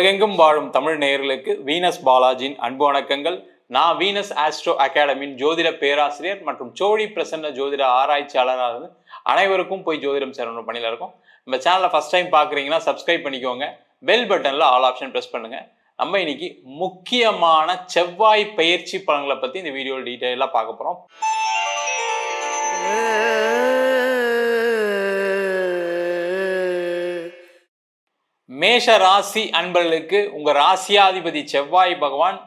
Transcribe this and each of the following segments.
உலகெங்கும் வாழும் தமிழ் நேயர்களுக்கு வீனஸ் பாலாஜியின் அன்பு வணக்கங்கள். நான் வீனஸ் ஆஸ்ட்ரோ அகாடமியின் ஜோதிட பேராசிரியர் மற்றும் சோழி பிரசன்ன ஜோதிட ஆராய்ச்சியாளராக இருந்து அனைவருக்கும் போய் ஜோதிடம் சேரணும் பணியில் இருக்கும். நம்ம சேனலை ஃபர்ஸ்ட் டைம் பார்க்குறீங்கன்னா சப்ஸ்கிரைப் பண்ணிக்கோங்க. பெல் பட்டனில் ஆல் ஆப்ஷன் ப்ரெஸ் பண்ணுங்கள். நம்ம இன்னைக்கு முக்கியமான செவ்வாய் பயிற்சி பலன்களை பற்றி இந்த வீடியோவில் டீட்டெயிலாக பார்க்க போகிறோம். மேஷ ராசி அன்பர்களுக்கு உங்கள் ராசியாதிபதி செவ்வாய் பகவான்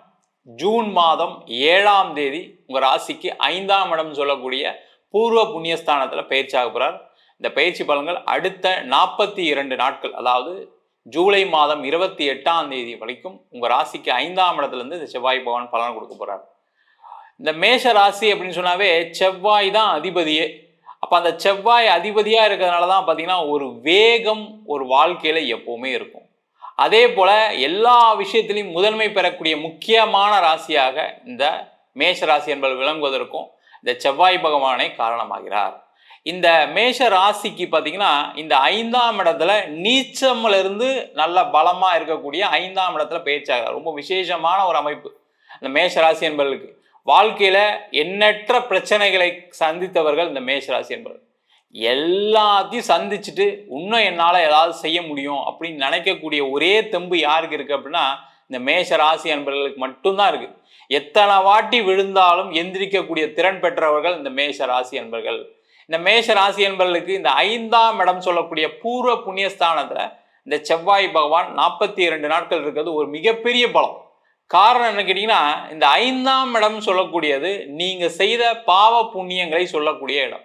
ஜூன் மாதம் 7ஆம் தேதி உங்கள் ராசிக்கு 5ஆம் இடம் சொல்லக்கூடிய பூர்வ புண்ணியஸ்தானத்தில் பயிற்சி ஆக போகிறார். இந்த பயிற்சி பலன்கள் அடுத்த 42 நாட்கள், அதாவது ஜூலை மாதம் 28ஆம் தேதி வரைக்கும் உங்கள் ராசிக்கு 5ஆம் இடத்துலேருந்து இந்த செவ்வாய் பகவான் பலன் கொடுக்க போகிறார். இந்த மேஷ ராசி அப்படின்னு சொன்னாவே செவ்வாய் தான் அதிபதியே. அப்போ அந்த செவ்வாய் அதிபதியாக இருக்கிறதுனால தான் பார்த்தீங்கன்னா ஒரு வேகம் ஒரு வாழ்க்கையில் எப்போவுமே இருக்கும். அதே போல் எல்லா விஷயத்திலையும் முதன்மை பெறக்கூடிய முக்கியமான ராசியாக இந்த மேஷ ராசி என்பது விளங்குவதற்கும் இந்த செவ்வாய் பகவானை காரணமாகிறார். இந்த மேஷ ராசிக்கு பார்த்தீங்கன்னா இந்த 5ஆம் இடத்துல நீச்சமிலிருந்து நல்ல பலமாக இருக்கக்கூடிய 5ஆம் இடத்துல பயிற்சியாகிறார். ரொம்ப விசேஷமான ஒரு அமைப்பு இந்த மேஷ ராசி என்பவர்களுக்கு. வாழ்க்கையில எண்ணற்ற பிரச்சனைகளை சந்தித்தவர்கள் இந்த மேஷராசி என்பவர்கள். எல்லாத்தையும் சந்திச்சுட்டு இன்னும் என்னால் ஏதாவது செய்ய முடியும் அப்படின்னு நினைக்கக்கூடிய ஒரே தெம்பு யாருக்கு இருக்கு அப்படின்னா இந்த மேஷராசி என்பவர்களுக்கு மட்டும்தான் இருக்கு. எத்தனை வாட்டி விழுந்தாலும் எந்திரிக்கக்கூடிய திறன் பெற்றவர்கள் இந்த மேஷராசி என்பவர்கள். இந்த மேஷராசி என்பவர்களுக்கு இந்த 5ஆம் இடம் சொல்லக்கூடிய பூர்வ புண்ணியஸ்தானத்துல இந்த செவ்வாய் பகவான் 42 நாட்கள் இருக்கிறது ஒரு மிகப்பெரிய பலம். காரணம் என்ன கேட்டீங்கன்னா, இந்த 5ஆம் இடம் சொல்லக்கூடியது நீங்க செய்த பாவ புண்ணியங்களை சொல்லக்கூடிய இடம்.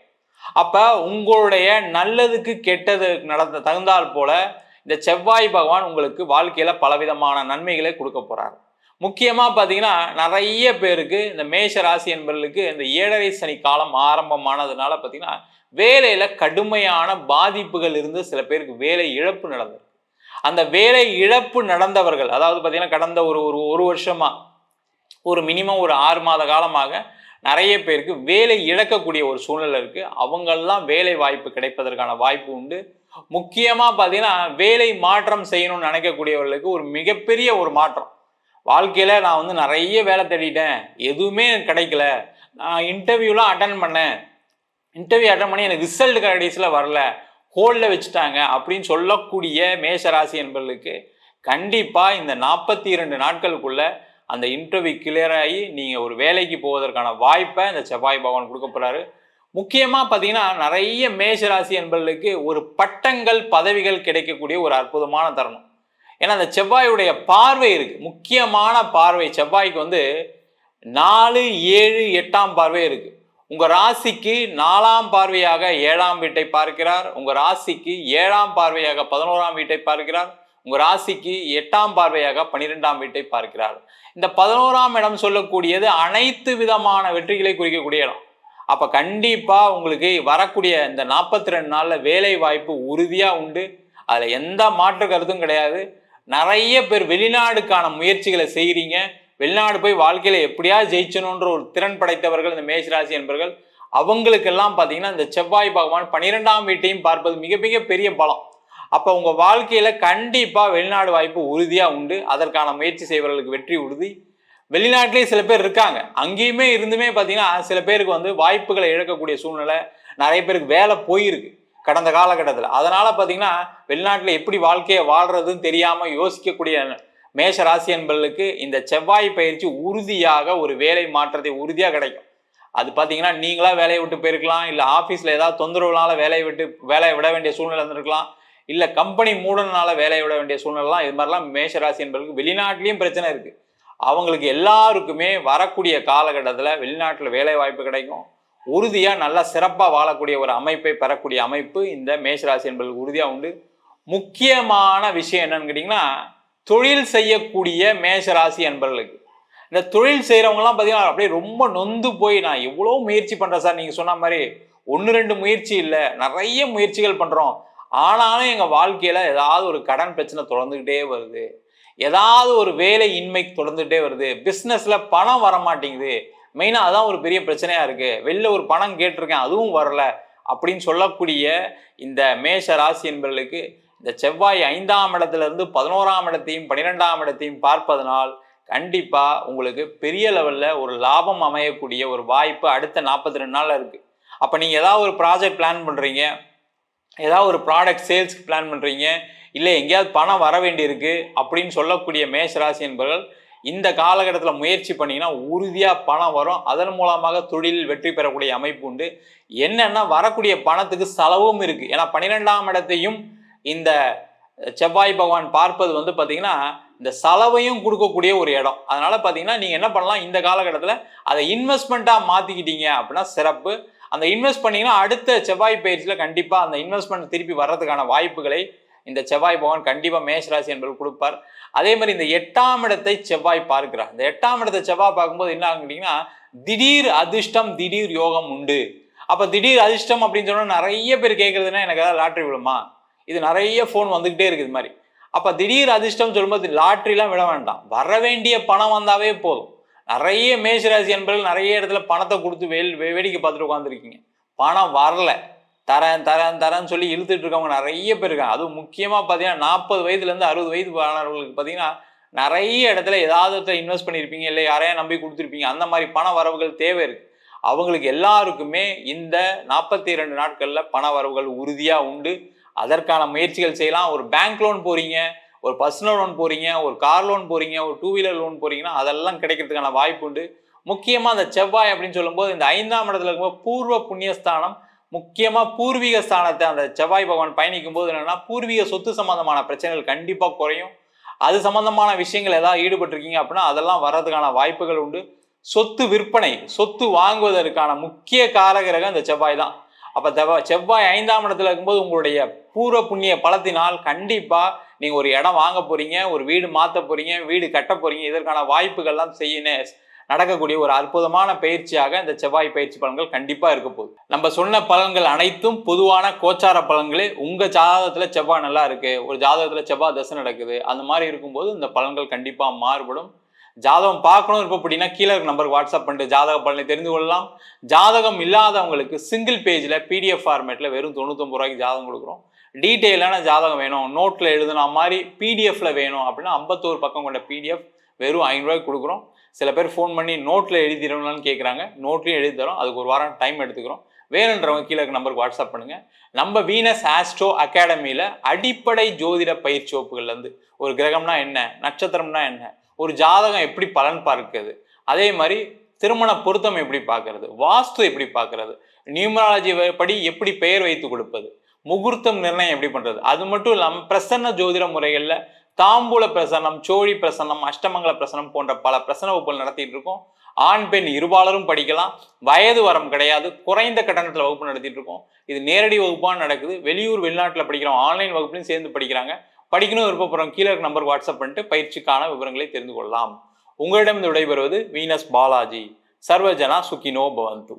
அப்ப உங்களுடைய நல்லதுக்கு கெட்டது நடந்த தகுந்தால் போல இந்த செவ்வாய் பகவான் உங்களுக்கு வாழ்க்கையில பலவிதமான நன்மைகளை கொடுக்க போறார். முக்கியமா பாத்தீங்கன்னா நிறைய பேருக்கு இந்த மேஷ ராசி என்பவர்களுக்கு இந்த 7.5 சனி காலம் ஆரம்பமானதுனால பாத்தீங்கன்னா வேலையில கடுமையான பாதிப்புகள் இருந்து சில பேருக்கு வேலை இழப்பு நடந்தது. அந்த வேலை இழப்பு நடந்தவர்கள், அதாவது பார்த்தீங்கன்னா கடந்த ஒரு வருஷமா ஒரு மினிமம் ஒரு 6 மாத காலமாக நிறைய பேருக்கு வேலை இழக்கக்கூடிய ஒரு சூழ்நிலை இருக்கு. அவங்கெல்லாம் வேலை வாய்ப்பு கிடைப்பதற்கான வாய்ப்பு உண்டு. முக்கியமாக பார்த்தீங்கன்னா வேலை மாற்றம் செய்யணும்னு நினைக்கக்கூடியவர்களுக்கு ஒரு மிகப்பெரிய ஒரு மாற்றம். வாழ்க்கையில் நான் நிறைய வேலை தேடிட்டேன், எதுவுமே எனக்கு கிடைக்கல, நான் இன்டர்வியூலாம் அட்டன் பண்ணேன், இன்டர்வியூ அட்டன் பண்ணி எனக்கு ரிசல்ட் கடைசியில் வரல, ஹோல்டில் வச்சுட்டாங்க அப்படின்னு சொல்லக்கூடிய மேஷராசி என்பவர்களுக்கு கண்டிப்பாக இந்த 42 நாட்களுக்குள்ள அந்த இன்டர்வியூ கிளியர் ஆகி நீங்கள் ஒரு வேலைக்கு போவதற்கான வாய்ப்பை இந்த செவ்வாய் பகவான் கொடுக்க போகிறாரு. முக்கியமாக பார்த்தீங்கன்னா நிறைய மேஷராசி என்பவர்களுக்கு ஒரு பட்டங்கள் பதவிகள் கிடைக்கக்கூடிய ஒரு அற்புதமான தருணம். ஏன்னா அந்த செவ்வாயுடைய பார்வை இருக்குது, முக்கியமான பார்வை. செவ்வாய்க்கு 4, 7, 8ஆம் பார்வை இருக்குது. உங்கள் ராசிக்கு 4ஆம் பார்வையாக 7ஆம் வீட்டை பார்க்கிறார். உங்கள் ராசிக்கு 7ஆம் பார்வையாக 11ஆம் வீட்டை பார்க்கிறார். உங்கள் ராசிக்கு 8ஆம் பார்வையாக 12ஆம் வீட்டை பார்க்கிறார். இந்த 11ஆம் இடம் சொல்லக்கூடியது அனைத்து விதமான வெற்றிகளை குறிக்கக்கூடிய இடம். அப்போ கண்டிப்பாக உங்களுக்கு வரக்கூடிய இந்த 42 நாளில் வேலை வாய்ப்பு உறுதியாக உண்டு. அதில் எந்த மாற்று கருத்தும் கிடையாது. நிறைய பேர் வெளிநாடுக்கான முயற்சிகளை செய்கிறீங்க. வெளிநாடு போய் வாழ்க்கையில எப்படியாவது ஜெயிச்சணுன்ற ஒரு திறன் படைத்தவர்கள் இந்த மேஷராசி என்பவர்கள். அவங்களுக்கெல்லாம் பார்த்தீங்கன்னா இந்த செவ்வாய் பகவான் 12ஆம் வீட்டையும் பார்ப்பது மிக மிக பெரிய பலம். அப்போ உங்க வாழ்க்கையில கண்டிப்பா வெளிநாடு வாய்ப்பு உறுதியா உண்டு. அதற்கான முயற்சி செய்வர்களுக்கு வெற்றி உறுதி. வெளிநாட்டிலேயே சில பேர் இருக்காங்க, அங்கேயுமே இருந்துமே பார்த்தீங்கன்னா சில பேருக்கு வாய்ப்புகளை இழக்கக்கூடிய சூழ்நிலை, நிறைய பேருக்கு வேலை போயிருக்கு கடந்த காலகட்டத்தில். அதனால பார்த்தீங்கன்னா வெளிநாட்டில் எப்படி வாழ்க்கையை வாழ்றதுன்னு தெரியாம யோசிக்கக்கூடிய மேஷ ராசி என்பவர்களுக்கு இந்த செவ்வாய் பயிற்சி உறுதியாக ஒரு வேலை மாற்றத்தை உறுதியாக கிடைக்கும். அது பார்த்தீங்கன்னா நீங்களா வேலையை விட்டு போயிருக்கலாம், இல்லை ஆஃபீஸில் ஏதாவது தொந்தரவுனால வேலையை விட வேண்டிய சூழ்நிலை இருந்திருக்கலாம், இல்லை கம்பெனி மூடனால வேலையை விட வேண்டிய சூழ்நிலைலாம். இது மாதிரிலாம் மேஷ ராசி என்பவர்களுக்கு வெளிநாட்டிலையும் பிரச்சனை இருக்குது. அவங்களுக்கு எல்லாருக்குமே வரக்கூடிய காலகட்டத்தில் வெளிநாட்டில் வேலை வாய்ப்பு கிடைக்கும். உறுதியாக நல்லா சிறப்பாக வாழக்கூடிய ஒரு அமைப்பை பெறக்கூடிய அமைப்பு இந்த மேஷ ராசி என்பவர்களுக்கு உறுதியாக உண்டு. முக்கியமான விஷயம் என்னன்னு கேட்டிங்கன்னா, தொழில் செய்யக்கூடிய மேஷராசி என்பவர்களுக்கு இந்த தொழில் செய்கிறவங்கலாம் பார்த்தீங்கன்னா அப்படியே ரொம்ப நொந்து போய் நான் எவ்வளோ முயற்சி பண்ணுறேன் சார், நீங்கள் சொன்ன மாதிரி 1-2 முயற்சி இல்லை, நிறைய முயற்சிகள் பண்ணுறோம், ஆனாலும் எங்கள் வாழ்க்கையில் ஏதாவது ஒரு கடன் பிரச்சனை தொடர்ந்துக்கிட்டே வருது, ஏதாவது ஒரு வேலை இன்மை தொடர்ந்துகிட்டே வருது, பிஸ்னஸில் பணம் வர மாட்டேங்குது, மெயினாக அதான் ஒரு பெரிய பிரச்சனையாக இருக்குது, வெளில ஒரு பணம் கேட்டிருக்கேன் அதுவும் வரல அப்படின்னு சொல்லக்கூடிய இந்த மேஷ ராசி என்பவர்களுக்கு இந்த செவ்வாய் 5ஆம் இடத்திலிருந்து 11ஆம் இடத்தையும் 12ஆம் இடத்தையும் பார்ப்பதனால் கண்டிப்பா உங்களுக்கு பெரிய லெவல்ல ஒரு லாபம் அமையக்கூடிய ஒரு வாய்ப்பு அடுத்த 42 நாள்ல இருக்கு. அப்ப நீங்க ஏதாவது ஒரு ப்ராஜெக்ட் பிளான் பண்றீங்க, ஏதாவது ஒரு ப்ராடக்ட் சேல்ஸ்க்கு பிளான் பண்றீங்க, இல்லை எங்கேயாவது பணம் வர வேண்டியிருக்கு அப்படின்னு சொல்லக்கூடிய மேஷராசி என்பவர்கள் இந்த காலகட்டத்தில் முயற்சி பண்ணீங்கன்னா உறுதியாக பணம் வரும். அதன் மூலமாக தொழிலில் வெற்றி பெறக்கூடிய அமைப்பு உண்டு. என்னன்னா வரக்கூடிய பணத்துக்கு செலவும் இருக்கு. ஏன்னா 12ஆம் இடத்தையும் இந்த செவ்வாய் பகவான் பார்ப்பது வந்து பார்த்தீங்கன்னா இந்த செலவையும் கொடுக்கக்கூடிய ஒரு இடம். அதனால பார்த்தீங்கன்னா நீங்கள் என்ன பண்ணலாம், இந்த காலகட்டத்தில் அதை இன்வெஸ்ட்மெண்ட்டாக மாற்றிக்கிட்டீங்க அப்படின்னா சிறப்பு. அந்த இன்வெஸ்ட் பண்ணீங்கன்னா அடுத்த செவ்வாய் பயிற்சியில் கண்டிப்பாக அந்த இன்வெஸ்ட்மெண்ட் திருப்பி வர்றதுக்கான வாய்ப்புகளை இந்த செவ்வாய் பகவான் கண்டிப்பாக மேஷராசி என்பது கொடுப்பார். அதே மாதிரி இந்த 8ஆம் இடத்தை செவ்வாய் பார்க்கிறார். இந்த 8ஆம் இடத்தை செவ்வாய் பார்க்கும்போது என்ன ஆகுங்கன்னா திடீர் அதிர்ஷ்டம், திடீர் யோகம் உண்டு. அப்போ திடீர் அதிர்ஷ்டம் அப்படின்னு சொன்னா நிறைய பேர் கேட்கறதுன்னா எனக்கு ஏதாவது லாட்ரி விழுமா, இது நிறைய ஃபோன் வந்துகிட்டே இருக்குது இது மாதிரி. அப்போ திடீர் அதிர்ஷ்டம் சொல்லும்போது லாட்ரிலாம் விட வேண்டாம், வர வேண்டிய பணம் வந்தாவே போதும். நிறைய மேஷராசி என்பவர்கள் நிறைய இடத்துல பணத்தை கொடுத்து வேடிக்கை பார்த்துட்டு உட்காந்துருக்கீங்க, பணம் வரல, தரேன் தரேன் தரேன்னு சொல்லி இழுத்துட்டு இருக்கவங்க நிறைய பேர் இருக்காங்க. அதுவும் முக்கியமாக பார்த்தீங்கன்னா 40 வயதுலேருந்து 60 வயது ஆனவர்களுக்கு பார்த்தீங்கன்னா நிறைய இடத்துல ஏதாவது இன்வெஸ்ட் பண்ணியிருப்பீங்க, இல்லை யாரையா நம்பி கொடுத்துருப்பீங்க, அந்த மாதிரி பண வரவுகள் தேவை இருக்கு. அவங்களுக்கு எல்லாருக்குமே இந்த 42 நாட்களில் பண வரவுகள் உறுதியாக உண்டு. அதற்கான முயற்சிகள் செய்யலாம். ஒரு பேங்க் லோன் போறீங்க, ஒரு பர்சனல் லோன் போறீங்க, ஒரு கார் லோன் போறீங்க, ஒரு 2 வீலர் லோன் போறீங்கன்னா அதெல்லாம் கிடைக்கிறதுக்கான வாய்ப்பு உண்டு. முக்கியமாக அந்த செவ்வாய் அப்படின்னு சொல்லும்போது இந்த 5ஆம் இடத்துல இருக்கும்போது பூர்வ புண்ணியஸ்தானம், முக்கியமாக பூர்வீக ஸ்தானத்தை அந்த செவ்வாய் பகவான் பயணிக்கும் போது என்னன்னா பூர்வீக சொத்து சம்பந்தமான பிரச்சனைகள் கண்டிப்பாக குறையும். அது சம்பந்தமான விஷயங்கள் ஏதாவது ஈடுபட்டிருக்கீங்க அப்படின்னா அதெல்லாம் வர்றதுக்கான வாய்ப்புகள் உண்டு. சொத்து விற்பனை, சொத்து வாங்குவதற்கான முக்கிய காரகிரகம் இந்த செவ்வாய் தான். அப்போ செவ்வாய் 5ஆம் இடத்துல இருக்கும்போது உங்களுடைய பூர்வ புண்ணிய பலத்தினால் கண்டிப்பா நீங்க ஒரு இடம் வாங்க போறீங்க, ஒரு வீடு மாற்ற போறீங்க, வீடு கட்ட போறீங்க. இதற்கான வாய்ப்புகள்லாம் நடக்கக்கூடிய ஒரு அற்புதமான பயிற்சியாக இந்த செவ்வாய் பயிற்சி பலன்கள் கண்டிப்பா இருக்க போகுது. நம்ம சொன்ன பலன்கள் அனைத்தும் பொதுவான கோச்சார பலன்களே. உங்க ஜாதகத்துல செவ்வாய் நல்லா இருக்கு, ஒரு ஜாதகத்துல செவ்வாய் தசை நடக்குது, அந்த மாதிரி இருக்கும்போது இந்த பலன்கள் கண்டிப்பா மாறுபடும். ஜாதகம் பார்க்கணும் இருப்ப அப்படின்னா கீழே நம்பருக்கு வாட்ஸ்அப் பண்ணிட்டு ஜாதக பலனை தெரிந்து கொள்ளலாம். ஜாதகம் இல்லாதவங்களுக்கு சிங்கிள் பேஜில் பிடிஎஃப் ஃபார்மேட்டில் வெறும் 99 ரூபாய்க்கு ஜாதகம் கொடுக்குறோம். டீட்டெயிலான ஜாதகம் வேணும், நோட்டில் எழுதுன மாதிரி பிடிஎஃப்ல வேணும் அப்படின்னா 51 பக்கம் கொண்ட பிடிஎஃப் வெறும் 5 ரூபாய்க்கு கொடுக்குறோம். சில பேர் ஃபோன் பண்ணி நோட்டில் எழுதிடணும்னு கேட்குறாங்க, நோட்லையும் எழுதி தரோம். அதுக்கு ஒரு வாரம் டைம் எடுத்துக்கிறோம். வேணுன்றவங்க கீழே நம்பருக்கு வாட்ஸ்அப் பண்ணுங்கள். நம்ம வீனஸ் ஆஸ்ட்ரோ அகாடமியில் அடிப்படை ஜோதிட பயிற்சி வகுப்புகள்லேருந்து ஒரு கிரகம்னா என்ன, நட்சத்திரம்னா என்ன, ஒரு ஜாதகம் எப்படி பலன் பார்க்கிறது, அதே மாதிரி திருமண பொருத்தம் எப்படி பார்க்கறது, வாஸ்து எப்படி பார்க்கறது, நியூமராலஜி படி எப்படி பெயர் வைத்து கொடுப்பது, முகூர்த்தம் நிர்ணயம் எப்படி பண்றது, அது மட்டும் இல்லாமல் பிரசன்ன ஜோதிட முறைகளில் தாம்பூல பிரசன்னம், சோழி பிரசன்னம், அஷ்டமங்கல பிரசனம் போன்ற பல பிரசன வகுப்புகள் நடத்திட்டு இருக்கோம். ஆண் பெண் இருபாலரும் படிக்கலாம். வயது வரம் கிடையாது. குறைந்த கட்டணத்தில் வகுப்பு நடத்திட்டு இருக்கோம். இது நேரடி வகுப்பாக நடக்குது. வெளியூர் வெளிநாட்டில் படிக்கிறோம், ஆன்லைன் வகுப்புலையும் சேர்ந்து படிக்கிறாங்க. படிக்கணும் விருப்பப்படுறோம் கீழே நம்பருக்கு வாட்ஸ்அப் பண்ணிட்டு பயிற்சிக்கான விவரங்களை தெரிந்து கொள்ளலாம். உங்களிடம் விடைபெறுவது வீனஸ் பாலாஜி. சர்வஜனா சுகினோ பவந்து.